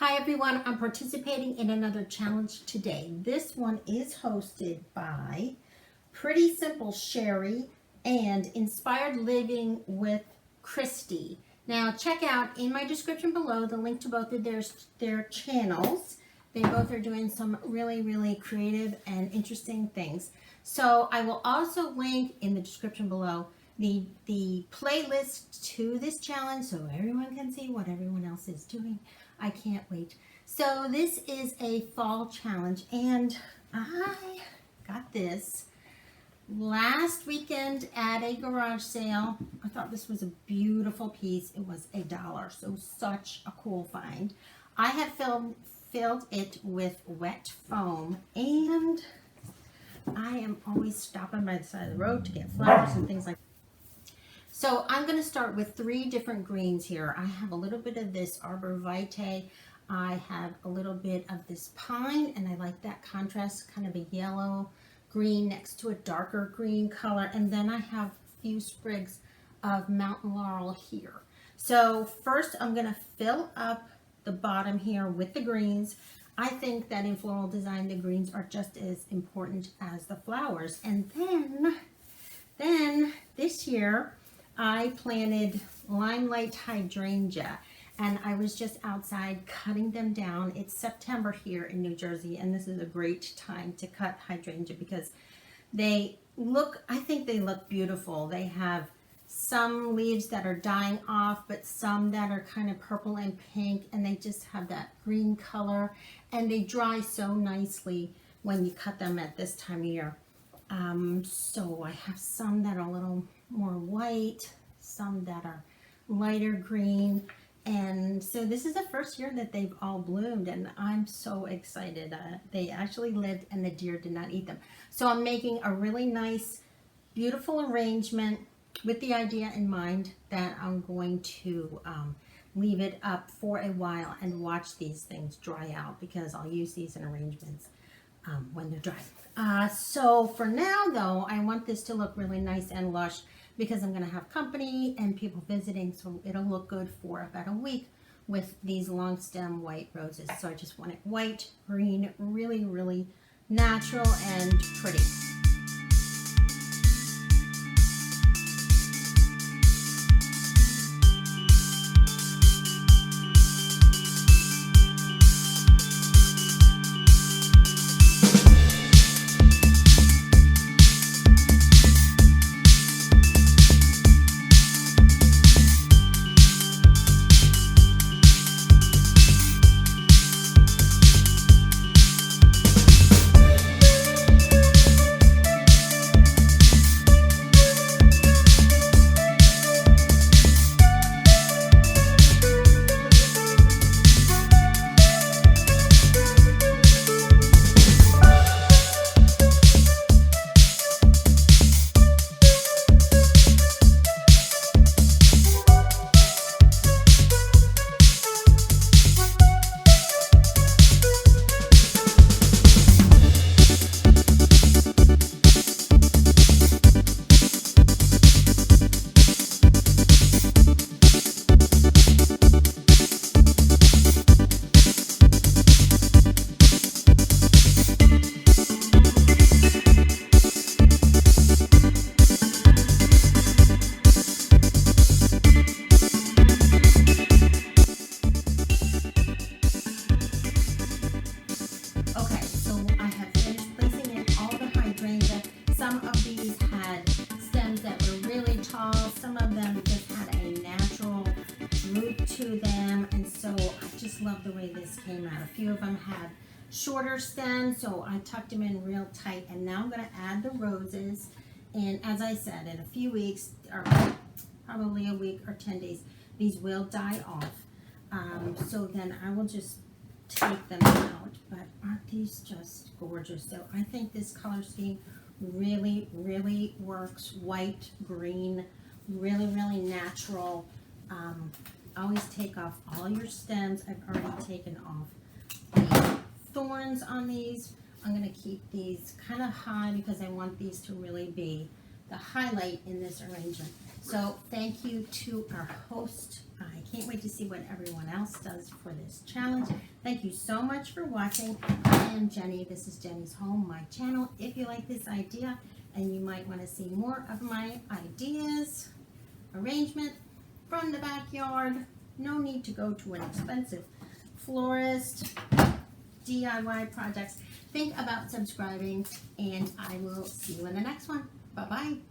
Hi everyone, I'm participating in another challenge today. This one is hosted by Pretty.Simple.Sherri and Inspired Living with Kristi. Now check out in my description below the link to both of their channels. They both are doing some really creative and interesting things. So I will also link in the description below the playlist to this challenge so everyone can see what everyone else is doing. I can't wait. So this is a fall challenge and I got this last weekend at a garage sale. I thought this was a beautiful piece. It was $1, so such a cool find. I have filled it with wet foam, and I am always stopping by the side of the road to get flowers and things like that. So I'm going to start with 3 different greens here. I have a little bit of this Arbor Vitae. I have a little bit of this pine, and I like that contrast, kind of a yellow green next to a darker green color. And then I have a few sprigs of mountain laurel here. So first I'm going to fill up the bottom here with the greens. I think that in floral design, the greens are just as important as the flowers. And then this year, I planted limelight hydrangea, and I was just outside cutting them down. It's September here in New Jersey, and this is a great time to cut hydrangea because I think they look beautiful. They have some leaves that are dying off, but some that are kind of purple and pink, and they just have that green color, and they dry so nicely when you cut them at this time of year. So I have some that are a little more white, some that are lighter green, and so this is the first year that they've all bloomed, and I'm so excited. They actually lived and the deer did not eat them. So I'm making a really nice, beautiful arrangement with the idea in mind that I'm going to leave it up for a while and watch these things dry out, because I'll use these in arrangements when they're dry. So for now though, I want this to look really nice and lush because I'm going to have company and people visiting, so it'll look good for about a week with these long stem white roses. So I just want it white, green, really natural and pretty. Some of these had stems that were really tall. Some of them just had a natural root to them. And so I just love the way this came out. A few of them had shorter stems, so I tucked them in real tight. And now I'm going to add the roses. And as I said, in a few weeks, or probably a week or 10 days, these will die off. So then I will just take them out. But aren't these just gorgeous? So I think this color scheme really works. White, green, really natural. Always take off all your stems. I've already taken off the thorns on these. I'm going to keep these kind of high because I want these to really be the highlight in this arrangement. So thank you to our host. I can't wait to see what everyone else does for this challenge. Thank you so much for watching. I am Jenny. This is Jenny's Home, my channel. If you like this idea and you might want to see more of my ideas, arrangement from the backyard, no need to go to an expensive florist, DIY projects. Think about subscribing, and I will see you in the next one. Bye-bye.